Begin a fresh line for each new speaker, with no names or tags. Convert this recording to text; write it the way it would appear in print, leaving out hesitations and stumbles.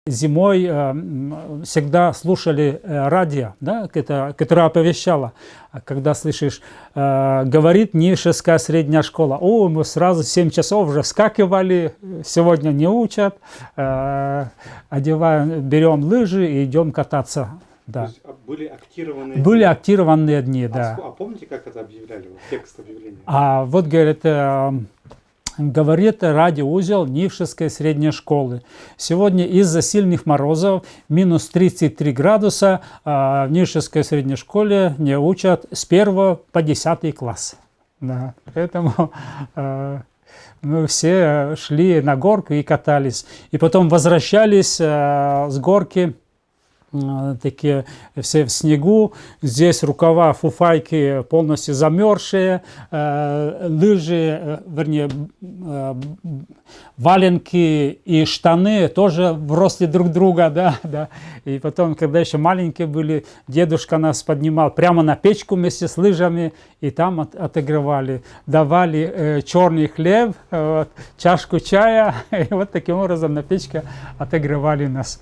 Зимой всегда слушали радио, да, которое оповещало. Когда слышишь, говорит Нившевская средняя школа, мы сразу 7 часов уже вскакивали, сегодня не учат, одеваем, берем лыжи и идем кататься. Да.
То есть были актированные
Были
дни.
актированные дни, да.
А помните, как это объявляли, вот, текст объявления?
Вот, говорит радиоузел Нившевской средней школы. Сегодня из-за сильных морозов минус 33 градуса в Нившевской средней школе не учат с 1 по 10 класс. Да. Поэтому мы все шли на горку и катались. И потом возвращались с горки, такие все в снегу, здесь рукава, фуфайки полностью замерзшие, лыжи, вернее, валенки и штаны тоже в росте друг друга, да. И потом, когда еще маленькие были, дедушка нас поднимал прямо на печку вместе с лыжами, и там отогревали, давали черный хлеб, чашку чая, и вот таким образом на печке отогревали нас.